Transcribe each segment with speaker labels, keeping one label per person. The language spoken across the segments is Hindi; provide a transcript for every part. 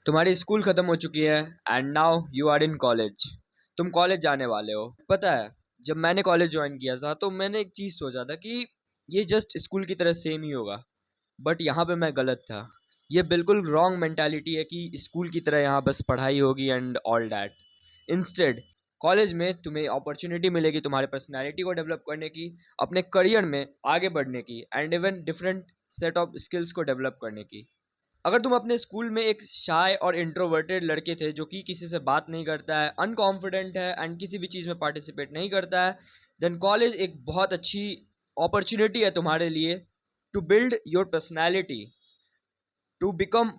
Speaker 1: तुम्हारी स्कूल खत्म हो चुकी है and now you are in college. तुम कॉलेज जाने वाले हो। पता है, जब मैंने कॉलेज ज्वाइन किया था तो मैंने एक चीज़ सोचा था कि ये जस्ट स्कूल की तरह सेम ही होगा। बट यहाँ पे मैं गलत था। ये बिल्कुल रॉन्ग मेंटालिटी है कि स्कूल की तरह यहाँ बस पढ़ाई होगी and all that. Instead college में तुम्हें अपॉर्चुनिटी मिलेगी तुम्हारे पर्सनैलिटी को डेवलप करने की, अपने करियर में आगे बढ़ने की and even different set of skills को डेवलप करने की। अगर तुम अपने स्कूल में एक शाय और इंट्रोवर्टेड लड़के थे जो कि किसी से बात नहीं करता है, अनकॉन्फिडेंट है एंड किसी भी चीज़ में पार्टिसिपेट नहीं करता है, देन कॉलेज एक बहुत अच्छी अपॉर्चुनिटी है तुम्हारे लिए to build your personality, to become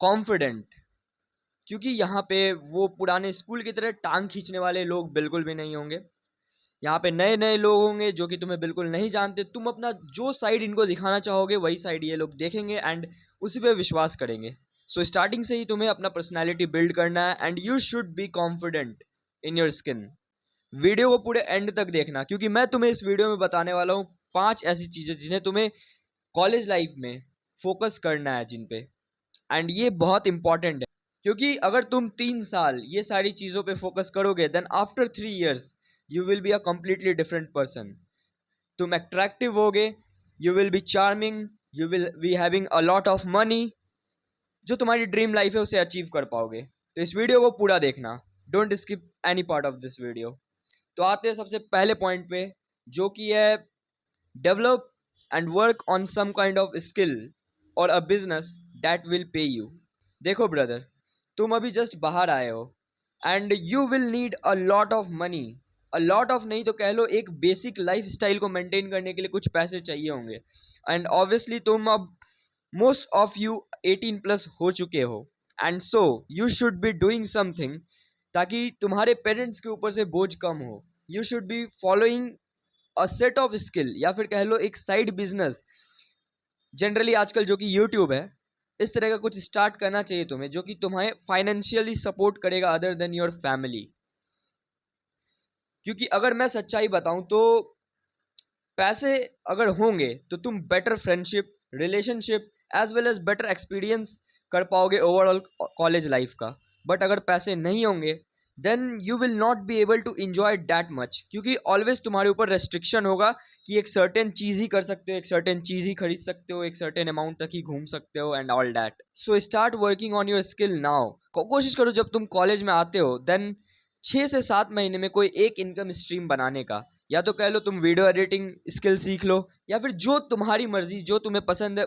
Speaker 1: confident. क्योंकि यहाँ पे वो पुराने स्कूल की तरह टांग खींचने वाले लोग बिल्कुल भी नहीं होंगे। यहाँ पे नए नए लोग होंगे जो कि तुम्हें बिल्कुल नहीं जानते। तुम अपना जो साइड इनको दिखाना चाहोगे वही साइड ये लोग देखेंगे एंड उसी पे विश्वास करेंगे। सो स्टार्टिंग से ही तुम्हें अपना पर्सनैलिटी बिल्ड करना है and you should be confident in your skin. Video को पूरे एंड तक देखना, क्योंकि मैं तुम्हें इस वीडियो में बताने वाला हूँ 5 ऐसी चीज़ें जिन्हें तुम्हें कॉलेज लाइफ में फोकस करना है, जिन पे एंड ये बहुत इंपॉर्टेंट है। क्योंकि अगर तुम 3 साल ये सारी चीज़ों पे फोकस करोगे then after 3 years you will be a completely different person. तुम अट्रैक्टिव होगे, you will be charming, you will be having a lot of money. जो तुम्हारी ड्रीम लाइफ है उसे अचीव कर पाओगे। तो इस वीडियो को पूरा देखना, don't skip any part of this video. तो आते हैं सबसे पहले पॉइंट पे, जो कि है develop and work on some kind of skill और a business that will pay you. देखो ब्रदर, तुम अभी जस्ट बाहर आए हो and you will need a lot of money. A lot of नहीं तो कह लो एक बेसिक लाइफ स्टाइल को मेंटेन करने के लिए कुछ पैसे चाहिए होंगे। एंड ऑब्वियसली तुम अब मोस्ट ऑफ यू 18+ हो चुके हो and so you should be doing something ताकि तुम्हारे पेरेंट्स के ऊपर से बोझ कम हो। You should be following a set of skill, या फिर कह लो एक साइड बिजनेस। जनरली आजकल जो कि यूट्यूब है, इस तरह का कुछ स्टार्ट करना चाहिए तुम्हें जो कि तुम्हें फाइनेंशियली सपोर्ट करेगा अदर देन योर फैमिली। क्योंकि अगर मैं सच्चाई बताऊं तो पैसे अगर होंगे तो तुम better friendship, relationship as well as better experience कर पाओगे ओवरऑल कॉलेज लाइफ का। बट अगर पैसे नहीं होंगे then you will not be able to enjoy that much, क्योंकि ऑलवेज तुम्हारे ऊपर रेस्ट्रिक्शन होगा कि एक सर्टेन चीज़ ही कर सकते हो, एक सर्टेन चीज़ ही खरीद सकते हो, एक सर्टेन अमाउंट तक ही घूम सकते हो and all that. So start working on your skill now. कोशिश करो जब तुम कॉलेज में आते हो देन 6 से 7 महीने में कोई एक इनकम स्ट्रीम बनाने का। या तो कह लो तुम वीडियो एडिटिंग स्किल सीख लो, या फिर जो तुम्हारी मर्जी, जो तुम्हें पसंद है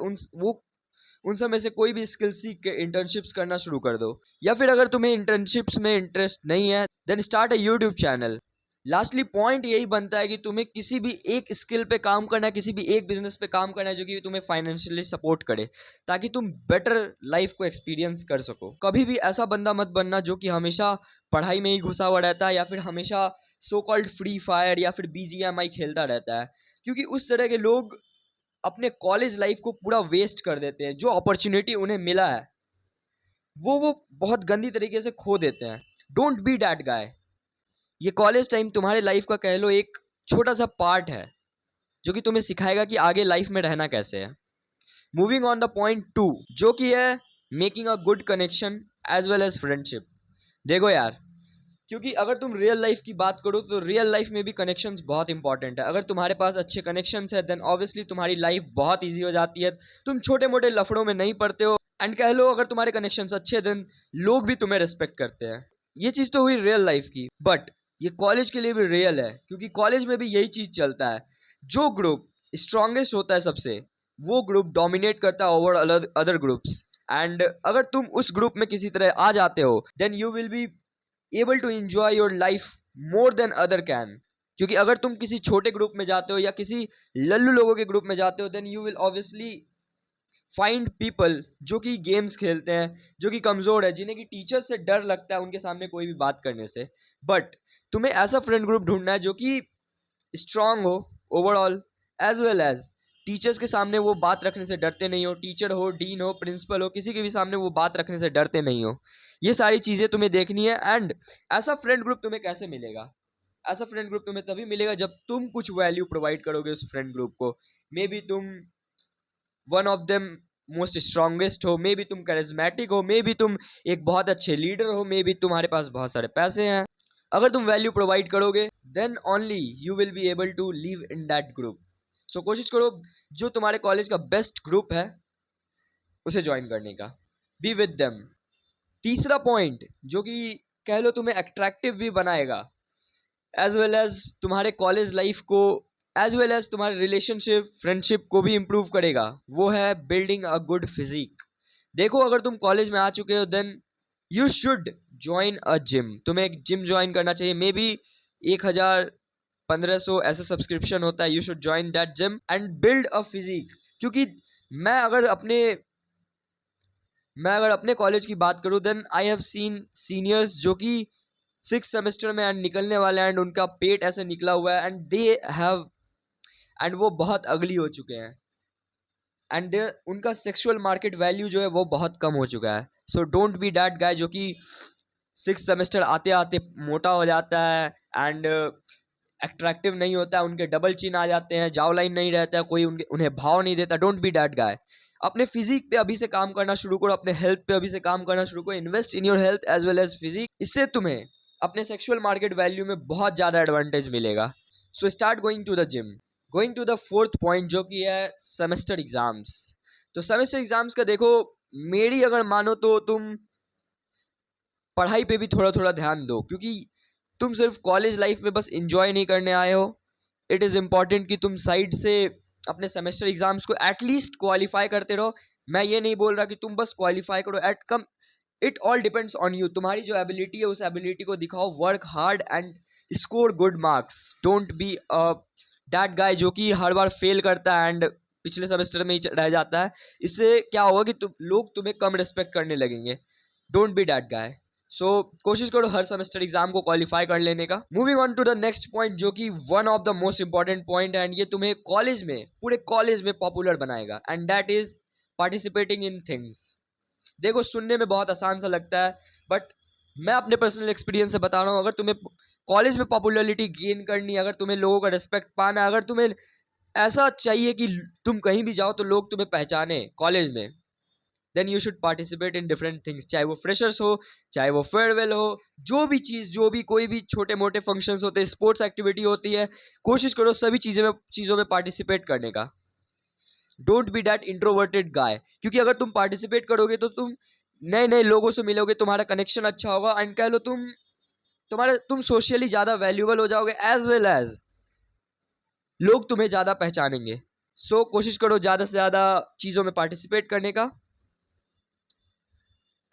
Speaker 1: उन सब में से कोई भी स्किल सीख के इंटर्नशिप्स करना शुरू कर दो। या फिर अगर तुम्हें इंटर्नशिप्स में इंटरेस्ट नहीं है then start a YouTube channel. Lastly point यही बनता है कि तुम्हें किसी भी एक स्किल पे काम करना है, किसी भी एक बिजनेस पे काम करना है जो कि तुम्हें फाइनेंशियली सपोर्ट करे, ताकि तुम बेटर लाइफ को एक्सपीरियंस कर सको। कभी भी ऐसा बंदा मत बनना जो कि हमेशा पढ़ाई में ही घुसा हुआ रहता है, या फिर हमेशा सो कॉल्ड फ्री फायर या फिर BGMI खेलता रहता है। क्योंकि उस तरह के लोग अपने कॉलेज लाइफ को पूरा वेस्ट कर देते हैं। जो अपॉर्चुनिटी उन्हें मिला है वो बहुत गंदी तरीके से खो देते हैं। डोंट बी दैट गाय। ये कॉलेज टाइम तुम्हारे लाइफ का कह लो एक छोटा सा पार्ट है जो कि तुम्हें सिखाएगा कि आगे लाइफ में रहना कैसे है। मूविंग ऑन द पॉइंट 2, जो कि है making a good connection as well as friendship. देखो यार, क्योंकि अगर तुम रियल लाइफ की बात करो तो रियल लाइफ में भी कनेक्शंस बहुत इंपॉर्टेंट है। अगर तुम्हारे पास अच्छे कनेक्शंस है देन ऑब्वियसली तुम्हारी लाइफ बहुत इजी हो जाती है। तुम छोटे मोटे लफड़ों में नहीं पड़ते हो एंड कह लो अगर तुम्हारे कनेक्शंस अच्छे हैं देन लोग भी तुम्हें रिस्पेक्ट करते हैं। ये चीज़ तो हुई रियल लाइफ की, बट ये कॉलेज के लिए भी रियल है, क्योंकि कॉलेज में भी यही चीज़ चलता है। जो ग्रुप स्ट्रांगेस्ट होता है सबसे, वो ग्रुप डोमिनेट करता है ओवर अदर ग्रुप्स। एंड अगर तुम उस ग्रुप में किसी तरह आ जाते हो then you will be able to enjoy your life more than other can. क्योंकि अगर तुम किसी छोटे ग्रुप में जाते हो या किसी लल्लू लोगों के ग्रुप में जाते हो then you will obviously find people जो कि गेम्स खेलते हैं, जो कि कमज़ोर है, जिन्हें कि टीचर्स से डर लगता है उनके सामने कोई भी बात करने से। बट तुम्हें ऐसा फ्रेंड ग्रुप ढूंढना है जो कि स्ट्रांग हो overall, as well as teachers के सामने वो बात रखने से डरते नहीं हो। टीचर हो, डीन हो, प्रिंसिपल हो, किसी के भी सामने वो बात रखने से डरते नहीं हो। ये सारी चीज़ें तुम्हें देखनी है। एंड ऐसा फ्रेंड ग्रुप तुम्हें कैसे मिलेगा? ऐसा फ्रेंड ग्रुप तुम्हें तभी मिलेगा जब तुम कुछ वैल्यू प्रोवाइड करोगे उस फ्रेंड ग्रुप को। मे बी तुम one of them most strongest हो, मे बी तुम करिज्मेटिक हो, मे बी तुम एक बहुत अच्छे लीडर हो, मे बी तुम्हारे पास बहुत सारे पैसे हैं। अगर तुम वैल्यू प्रोवाइड करोगे then only you will be able to live in that group. So कोशिश करो जो तुम्हारे कॉलेज का बेस्ट ग्रुप है उसे ज्वाइन करने का, बी विद देम। तीसरा पॉइंट जो कि कह लो तुम्हें अट्रैक्टिव भी बनाएगा एज वेल एज तुम्हारे कॉलेज लाइफ को एज वेल एज तुम्हारे रिलेशनशिप फ्रेंडशिप को भी इम्प्रूव करेगा, वो है बिल्डिंग अ गुड फिजिक। देखो अगर तुम कॉलेज में आ चुके हो then you should join a gym. तुम्हें एक जिम ज्वाइन करना चाहिए, मे बी 1,000 1,500 ऐसा सब्सक्रिप्शन होता है। You should join that gym and build a physique. क्योंकि मैं अगर अपने मैं अगर अपने कॉलेज की बात करूं then I have seen seniors जो कि 6 सेमेस्टर में एंड निकलने वाले हैं एंड उनका पेट ऐसे निकला हुआ है एंड दे हैव एंड वो बहुत अगली हो चुके हैं एंड उनका सेक्सुअल मार्केट वैल्यू जो है वो बहुत कम हो चुका है। So don't be that guy जो कि 6 सेमेस्टर आते आते मोटा हो जाता है एंड अट्रैक्टिव नहीं होता है, उनके डबल चिन आ जाते हैं, जाव लाइन नहीं रहता है, कोई उन्हें भाव नहीं देता। डोंट बी दैट गाय। अपने फिजिक पे अभी से काम करना शुरू करो, अपने हेल्थ पे अभी से काम करना शुरू करो। Invest in your health as well as physique. इससे तुम्हें अपने सेक्सुअल मार्केट वैल्यू में बहुत ज़्यादा एडवांटेज मिलेगा। So start going to the gym. Going to the fourth point जो कि है सेमेस्टर एग्जाम्स। तो सेमेस्टर एग्जाम्स का देखो, मेरी अगर मानो तो तुम पढ़ाई पे भी थोड़ा थोड़ा ध्यान दो, क्योंकि तुम सिर्फ कॉलेज लाइफ में बस इंजॉय नहीं करने आए हो। इट इज़ इम्पॉर्टेंट कि तुम साइड से अपने सेमेस्टर एग्जाम्स को एटलीस्ट क्वालिफाई करते रहो। मैं ये नहीं बोल रहा कि तुम बस क्वालिफाई करो, at come it all depends on you. तुम्हारी जो एबिलिटी है उस एबिलिटी को दिखाओ, work hard and score good marks. Don't be that guy जो कि हर बार फेल करता है एंड पिछले सेमेस्टर में ही रह जाता है। इससे क्या होगा कि लोग तुम्हें कम रिस्पेक्ट करने लगेंगे। Don't be that guy. So कोशिश करो हर सेमेस्टर एग्जाम को क्वालिफाई कर लेने का। Moving on to the next point जो कि one of the most important point and ये तुम्हें कॉलेज में पूरे कॉलेज में पॉपुलर बनाएगा and that is participating in things. देखो सुनने में बहुत आसान सा लगता है बट मैं अपने पर्सनल एक्सपीरियंस से बता रहा हूँ, अगर तुम्हें कॉलेज में पॉपुलरिटी गेन करनी, अगर तुम्हें लोगों का रिस्पेक्ट पाना, अगर तुम्हें ऐसा चाहिए कि तुम कहीं भी जाओ तो लोग तुम्हें पहचाने कॉलेज में, then you should participate in different things. चाहे वो फ्रेशर्स हो, चाहे वो फेयरवेल हो, जो भी चीज़, जो भी कोई भी छोटे मोटे फंक्शंस होते हैं, स्पोर्ट्स एक्टिविटी होती है, कोशिश करो सभी चीज़ों में पार्टिसिपेट करने का। डोंट बी दैट इंट्रोवर्टेड गाय, क्योंकि अगर तुम पार्टिसिपेट करोगे तो तुम नए नए लोगों से मिलोगे, तुम्हारा कनेक्शन अच्छा होगा एंड कह लो तुम सोशली ज़्यादा वैल्यूबल हो जाओगे एज वेल एज लोग तुम्हें ज़्यादा पहचानेंगे। सो कोशिश करो ज़्यादा से ज़्यादा चीज़ों में पार्टिसिपेट करने का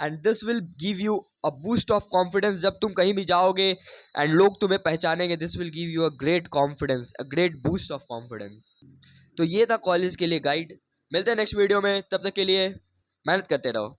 Speaker 1: and this will give you a boost of confidence. जब तुम कहीं भी जाओगे एंड लोग तुम्हें पहचानेंगे, this will give you a great confidence, a great boost of confidence. तो ये था कॉलेज के लिए गाइड। मिलते हैं नेक्स्ट वीडियो में, तब तक के लिए मेहनत करते रहो।